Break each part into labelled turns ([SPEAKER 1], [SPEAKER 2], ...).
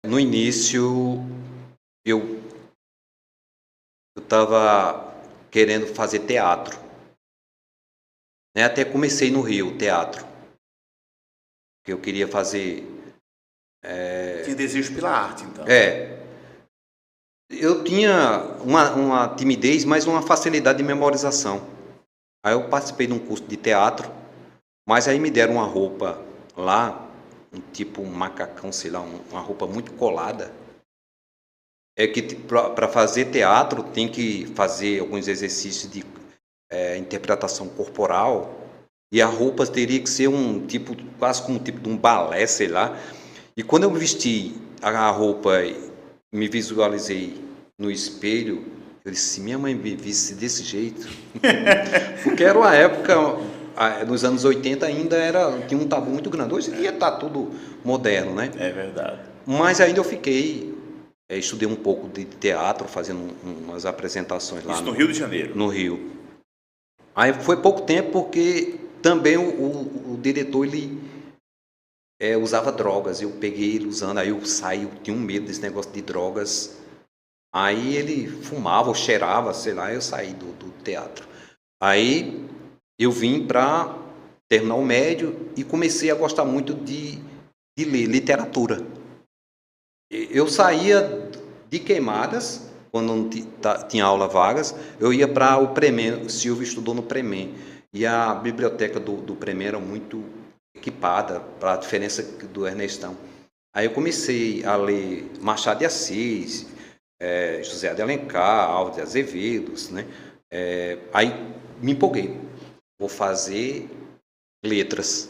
[SPEAKER 1] No início, eu estava querendo fazer teatro, né? Até comecei no Rio, teatro, que eu queria fazer.
[SPEAKER 2] Tinha desejo pela arte, então.
[SPEAKER 1] Eu tinha uma timidez, mas uma facilidade de memorização. Aí eu participei de um curso de teatro, mas aí me deram uma roupa lá, tipo um macacão, sei lá, uma roupa muito colada. É que para fazer teatro tem que fazer alguns exercícios de interpretação corporal, e a roupa teria que ser um tipo, quase como um tipo de um balé, sei lá. E quando eu vesti a roupa e me visualizei no espelho, eu disse, se minha mãe me visse desse jeito, porque era uma época, nos anos 80 ainda tinha um tabu muito grande. Hoje em dia está tudo moderno, né?
[SPEAKER 2] É verdade.
[SPEAKER 1] Mas ainda eu fiquei, estudei um pouco de teatro, fazendo umas apresentações lá
[SPEAKER 2] Isso no Rio de Janeiro?
[SPEAKER 1] No Rio. Aí foi pouco tempo porque também o diretor, ele usava drogas. Eu peguei ele usando, aí eu saí, eu tinha um medo desse negócio de drogas. Aí ele fumava ou cheirava, sei lá, eu saí do teatro. Aí eu vim para terminar o médio e comecei a gostar muito de ler literatura. Eu saía de Queimadas, quando não tinha aula vagas, eu ia para o Premen. O Silvio estudou no Premen. E a biblioteca do Premen era muito equipada, para a diferença do Ernestão. Aí eu comecei a ler Machado de Assis, José de Alencar, Alves de Azevedo, né? Aí me empolguei. Vou fazer letras.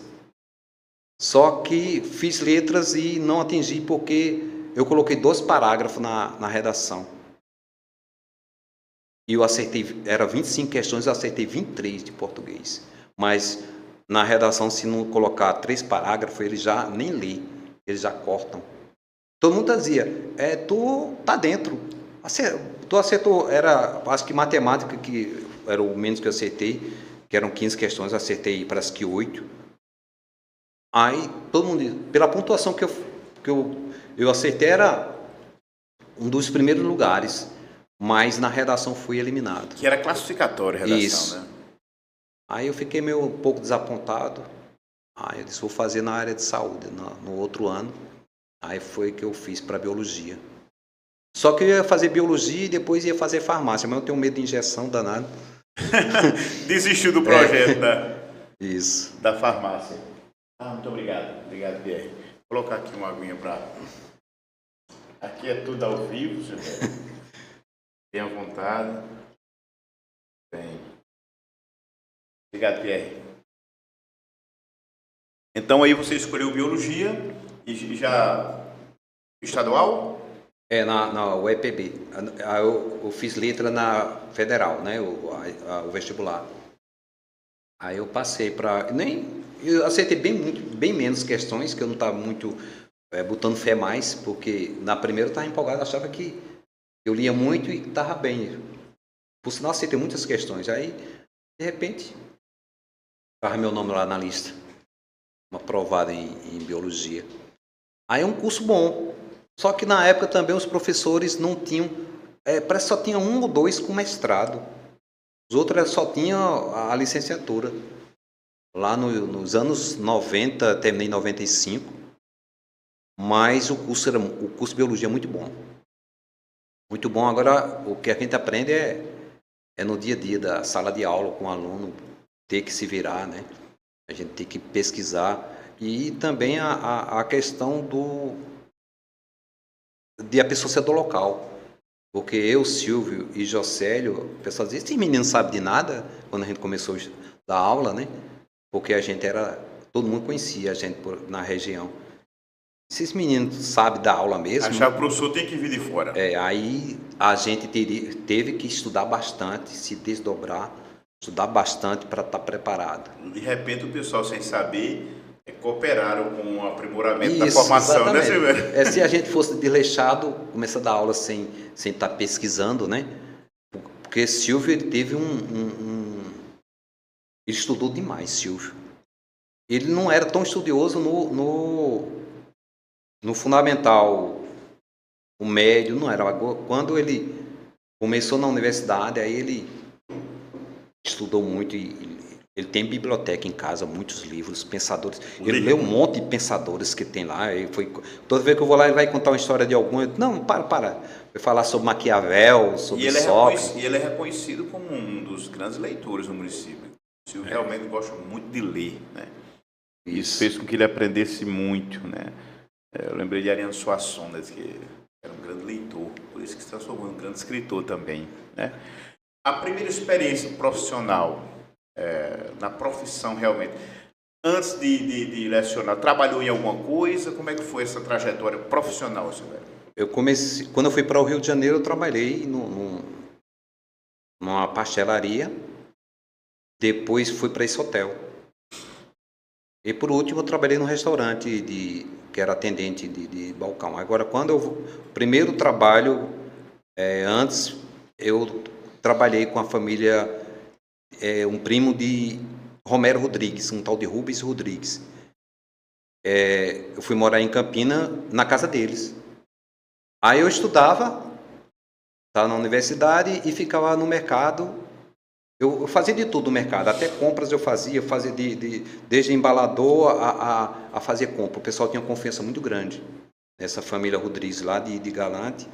[SPEAKER 1] Só que fiz letras e não atingi porque eu coloquei 2 parágrafos na redação. E eu acertei, era 25 questões, eu acertei 23 de português. Mas na redação, se não colocar 3 parágrafos, eles já nem lê, eles já cortam. Todo mundo dizia, tu tá dentro. Tu acertou, acho que matemática, que era o menos que eu acertei, que eram 15 questões, eu acertei parece que 8. Aí todo mundo, pela pontuação que eu acertei, era um dos primeiros lugares, mas na redação fui eliminado.
[SPEAKER 2] Que era classificatório a redação,
[SPEAKER 1] Isso.
[SPEAKER 2] né?
[SPEAKER 1] Aí eu fiquei um pouco desapontado. Aí eu disse, vou fazer na área de saúde, no outro ano. Aí foi que eu fiz para biologia. Só que eu ia fazer biologia e depois ia fazer farmácia, mas eu tenho medo de injeção danado.
[SPEAKER 2] Desistiu do projeto
[SPEAKER 1] Isso.
[SPEAKER 2] da farmácia. Muito obrigado. Obrigado, Pierre. Vou colocar aqui uma aguinha para... Aqui é tudo ao vivo, senhor. Tenha vontade. Bem. Obrigado, Pierre. Então aí você escolheu biologia e já estadual?
[SPEAKER 1] Na UEPB. Eu fiz letra na federal, né? O vestibular. Aí eu passei para... Eu acertei bem menos questões, que eu não estava muito botando fé mais, porque na primeira eu estava empolgado, achava que eu lia muito e estava bem. Por sinal, acertei muitas questões. Aí, de repente, estava meu nome lá na lista. Uma aprovada em biologia. Aí é um curso bom. Só que na época também os professores não tinham... parece que só tinha 1 ou 2 com mestrado. Os outros só tinham a licenciatura. Lá nos anos 90, terminei em 95. Mas o curso de biologia é muito bom. Muito bom. Agora, o que a gente aprende é no dia a dia da sala de aula com o aluno, ter que se virar, né? A gente tem que pesquisar. E também a questão de a pessoa ser do local. Porque eu, Silvio e Jocélio, o pessoal dizia, esse menino sabe de nada, quando a gente começou a dar aula, né? Porque a gente todo mundo conhecia a gente na região. Se esse menino sabe dar aula mesmo...
[SPEAKER 2] Achar o professor tem que vir de fora.
[SPEAKER 1] Aí a gente teve que estudar bastante, se desdobrar, estudar bastante para estar preparado.
[SPEAKER 2] De repente o pessoal, sem saber, cooperaram com o aprimoramento da formação, né, Silvio?
[SPEAKER 1] Se a gente fosse desleixado, começar a dar aula sem estar pesquisando, né? Porque Silvio, ele teve ele estudou demais, Silvio. Ele não era tão estudioso no fundamental o médio, não era. Quando ele começou na universidade, aí ele estudou muito e ele tem biblioteca em casa, muitos livros, pensadores. Ele leu um monte de pensadores que tem lá. Toda vez que eu vou lá, ele vai contar uma história de algum. Não, para. Vai falar sobre Maquiavel, sobre Sócrates.
[SPEAKER 2] E ele é reconhecido como um dos grandes leitores no município. O Silvio realmente gosta muito de ler, né? Isso fez com que ele aprendesse muito, né? Eu lembrei de Ariano Suassuna, que era um grande leitor, por isso que se transformou em um grande escritor também, né? A primeira experiência profissional, na profissão realmente, antes de lecionar, trabalhou em alguma coisa? Como é que foi essa trajetória profissional, Silvério?
[SPEAKER 1] Quando eu fui para o Rio de Janeiro, eu trabalhei numa pastelaria, depois fui para esse hotel. E por último, eu trabalhei num restaurante que era atendente de balcão. Agora, primeiro trabalho, antes, eu trabalhei com a família, um primo de Romero Rodrigues, um tal de Rubens Rodrigues. Eu fui morar em Campina, na casa deles. Aí eu estudava, estava na universidade e ficava no mercado. Eu fazia de tudo no mercado, até compras eu fazia desde embalador a fazer compra. O pessoal tinha uma confiança muito grande nessa família Rodrigues lá de Galante.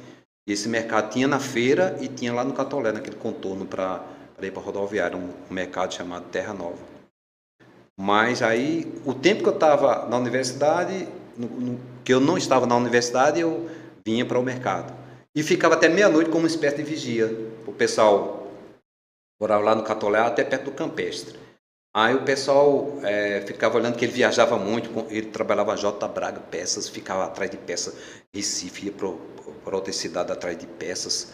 [SPEAKER 1] E esse mercado tinha na feira e tinha lá no Catolé, naquele contorno para ir para a rodoviária, um mercado chamado Terra Nova. Mas aí, o tempo que eu estava na universidade, que eu não estava na universidade, eu vinha para o mercado. E ficava até meia-noite como uma espécie de vigia. O pessoal morava lá no Catolé, até perto do Campestre. Aí o pessoal ficava olhando que ele viajava muito, ele trabalhava J. Braga Peças, ficava atrás de peças, Recife, ia para outra cidade atrás de peças.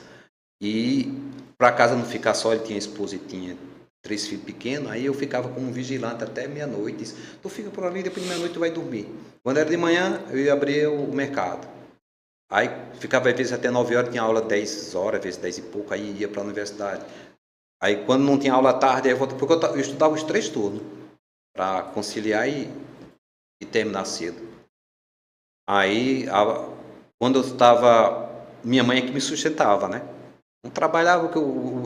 [SPEAKER 1] E para casa não ficar só, ele tinha esposa e tinha 3 filhos pequenos, aí eu ficava como vigilante até meia-noite. Disse, tu fica por ali, depois de meia-noite tu vai dormir. Quando era de manhã, eu ia abrir o mercado. Aí ficava às vezes até 9 horas, tinha aula 10 horas, às vezes 10 e pouco, aí ia para a universidade. Aí quando não tinha aula à tarde, porque eu estudava os 3 turnos, para conciliar e terminar cedo. Aí, quando eu estava, minha mãe é que me sustentava, né? Não trabalhava, porque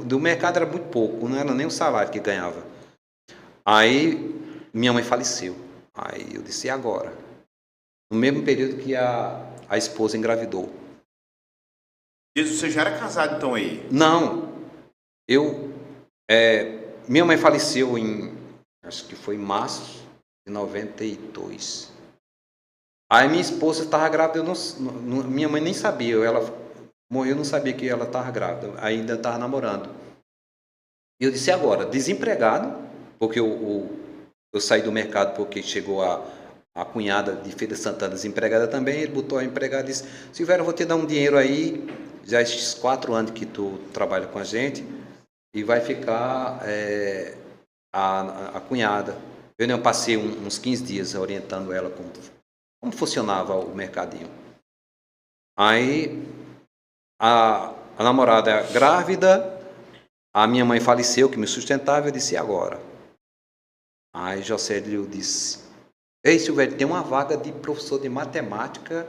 [SPEAKER 1] do mercado era muito pouco, não era nem o salário que ganhava. Aí, minha mãe faleceu. Aí eu disse, e agora? No mesmo período que a esposa engravidou.
[SPEAKER 2] Isso, você já era casado então aí?
[SPEAKER 1] Não, minha mãe faleceu acho que foi em março de 92. Aí minha esposa estava grávida, minha mãe nem sabia, ela morreu, não sabia que ela estava grávida, ainda estava namorando. E eu disse, agora, desempregado, porque eu saí do mercado porque chegou a cunhada de Feira de Santana desempregada também, ele botou a empregada e disse, Silvério, eu vou te dar um dinheiro aí, já esses 4 anos que tu trabalha com a gente, e vai ficar a cunhada. Eu passei uns 15 dias orientando ela como funcionava o mercadinho. Aí a namorada grávida, a minha mãe faleceu, que me sustentava, eu disse, e agora? Aí Josélio disse, ei Silvério, tem uma vaga de professor de matemática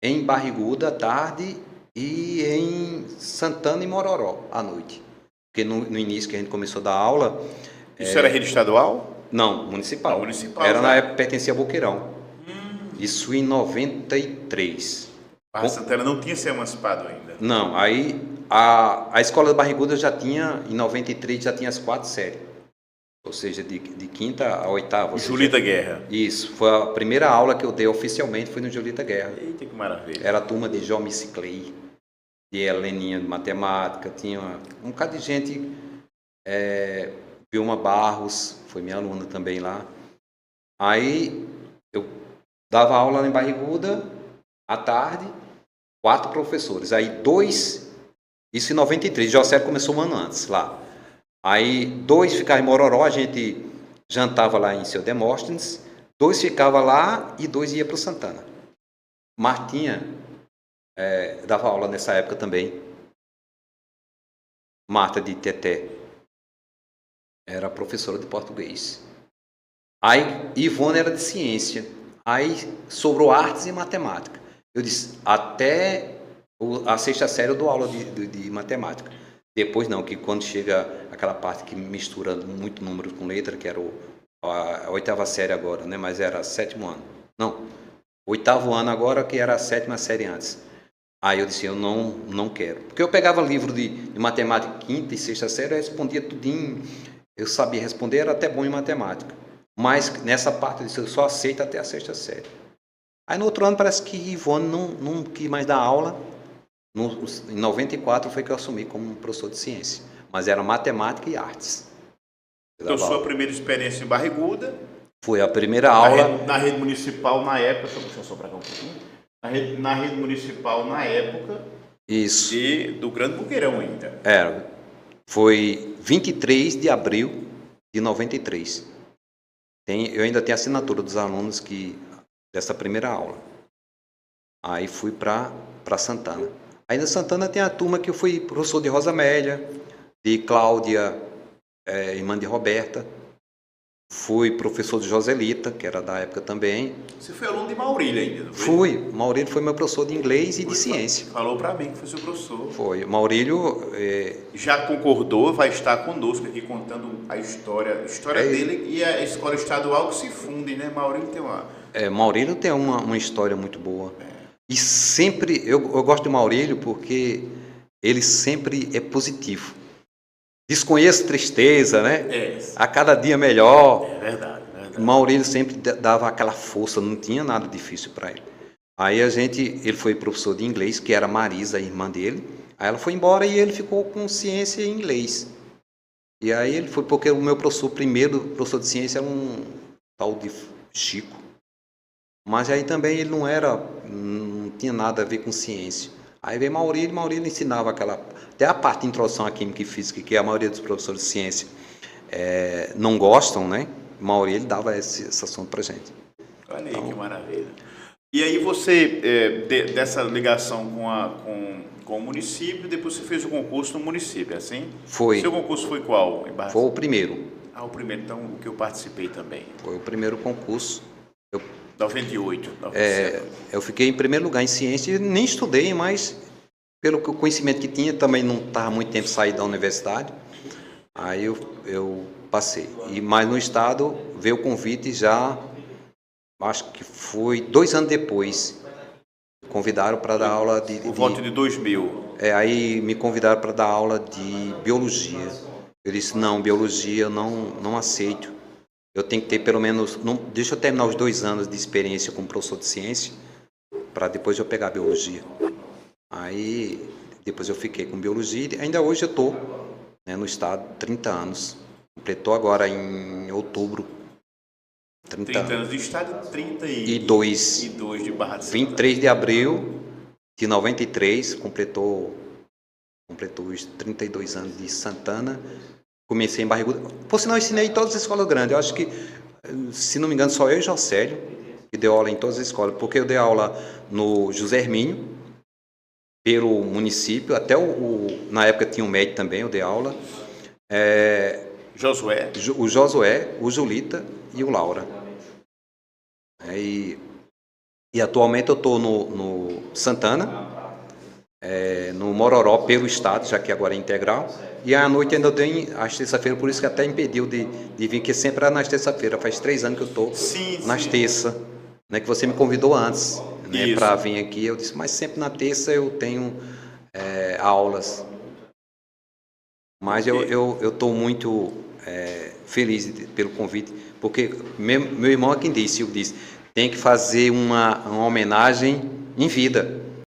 [SPEAKER 1] em Barriguda à tarde e em Santana e Mororó à noite. Porque no início que a gente começou a dar aula...
[SPEAKER 2] Isso era rede estadual?
[SPEAKER 1] Não, municipal.
[SPEAKER 2] Municipal
[SPEAKER 1] era
[SPEAKER 2] já.
[SPEAKER 1] Na época, pertencia a Boqueirão. Isso em 93.
[SPEAKER 2] Barra Santana não tinha se emancipado ainda.
[SPEAKER 1] Não, aí a escola da Barriguda já tinha, em 93, já tinha as 4 séries. Ou seja, de 5ª a 8ª.
[SPEAKER 2] Julita Guerra.
[SPEAKER 1] Isso, foi a primeira aula que eu dei oficialmente, foi no Julita Guerra.
[SPEAKER 2] Eita, que maravilha.
[SPEAKER 1] Era a turma de João Miciclei, de Heleninha de matemática, tinha um bocado de gente, Vilma Barros, foi minha aluna também lá. Aí eu dava aula lá em Barriguda, à tarde, 4 professores. Aí 2, isso em 93, José começou um ano antes lá. Aí 2 ficavam em Mororó, a gente jantava lá em Seu Demóstenes, 2 ficavam lá e 2 iam para o Santana. Martinha dava aula nessa época também. Marta de Teté era professora de português. Aí Ivone era de ciência. Aí sobrou artes e matemática. Eu disse, até a sexta série eu dou aula de matemática. Depois não, que quando chega aquela parte que mistura muito número com letra, que era a oitava série agora, né? Mas era sétimo ano. Não, oitavo ano agora, que era a sétima série antes. Aí eu disse, eu não quero. Porque eu pegava livro de matemática quinta e sexta série, eu respondia tudinho. Eu sabia responder, era até bom em matemática. Mas nessa parte eu disse, eu só aceito até a sexta série. Aí no outro ano parece que Ivone não quis mais dar aula. Em 94 foi que eu assumi como professor de ciência. Mas era matemática e artes.
[SPEAKER 2] Então, sua primeira experiência em Barriguda...
[SPEAKER 1] Foi a primeira aula...
[SPEAKER 2] Na rede municipal, na época... Deixa eu soprar aqui um pouquinho. Na rede municipal, na época...
[SPEAKER 1] Isso.
[SPEAKER 2] Do Grande Buqueirão ainda.
[SPEAKER 1] Era. Foi 23 de abril de 93. Eu ainda tenho a assinatura dos alunos dessa primeira aula. Aí fui para Santana. Aí na Santana tem a turma que eu fui professor de Rosa Amélia, de Cláudia, irmã de Roberta. Fui professor de Joselita, que era da época também.
[SPEAKER 2] Você foi aluno de Maurílio ainda, não foi?
[SPEAKER 1] Fui. Maurílio foi meu professor de inglês e de ciência.
[SPEAKER 2] Falou para mim que foi seu professor.
[SPEAKER 1] Foi. Maurílio...
[SPEAKER 2] Já concordou, vai estar conosco aqui contando a história dele e a escola estadual que se funde, né? Maurílio tem uma...
[SPEAKER 1] Maurílio tem uma história muito boa. E sempre... Eu gosto de Maurílio porque ele sempre é positivo. Desconheço tristeza, né? A cada dia melhor.
[SPEAKER 2] É verdade.
[SPEAKER 1] Maurílio sempre dava aquela força, não tinha nada difícil para ele. Aí ele foi professor de inglês, que era Marisa, a irmã dele. Aí ela foi embora e ele ficou com ciência em inglês. E aí ele foi, porque o meu primeiro professor de ciência era um tal de Chico. Mas aí também ele não tinha nada a ver com ciência. Aí veio Maurílio ensinava até a parte de introdução à química e física, que a maioria dos professores de ciência não gostam, né? Maurílio dava esse assunto pra gente.
[SPEAKER 2] Olha aí, que maravilha. E aí você, dessa ligação com o município, depois você fez o concurso no município, é assim?
[SPEAKER 1] Foi.
[SPEAKER 2] Seu concurso foi qual?
[SPEAKER 1] Foi o primeiro.
[SPEAKER 2] O primeiro, então, o que eu participei também.
[SPEAKER 1] Foi o primeiro concurso.
[SPEAKER 2] 98.
[SPEAKER 1] Eu fiquei em primeiro lugar em ciência, nem estudei, mas pelo conhecimento que tinha, também não estava muito tempo saído da universidade. Aí eu passei. Mas no estado veio o convite já, acho que foi 2 anos depois. Convidaram para dar aula de...
[SPEAKER 2] Por volta de 2000.
[SPEAKER 1] Aí me convidaram para dar aula de biologia. Eu disse, não, biologia eu não aceito. Eu tenho que ter pelo menos... deixa eu terminar os 2 anos de experiência como professor de ciência, para depois eu pegar biologia. Aí, depois eu fiquei com biologia. Ainda hoje eu estou no estado, 30 anos. Completou agora em outubro.
[SPEAKER 2] 30 anos de estado,
[SPEAKER 1] 32
[SPEAKER 2] de Barra de Santana.
[SPEAKER 1] 23 de abril de 93, completou os 32 anos de Santana. Comecei em Barriguda. Por sinal, eu ensinei em todas as escolas grandes. Eu acho que, se não me engano, só eu e Jocélio, que deu aula em todas as escolas. Porque eu dei aula no José Hermínio, pelo município. Até na época tinha um médico também, eu dei aula.
[SPEAKER 2] Josué?
[SPEAKER 1] O Josué, o Julita e o Laura. E atualmente eu estou no Santana, no Mororó, pelo estado, já que agora é integral. E à noite ainda tenho, às terça-feira, por isso que até impediu de vir, que sempre era nas terça-feira. Faz 3 anos que eu estou nas terças, né, que você me convidou antes, né, para vir aqui. Eu disse, mas sempre na terça eu tenho aulas. Mas eu estou muito feliz pelo convite, porque meu irmão é quem disse, tem que fazer uma homenagem em vida.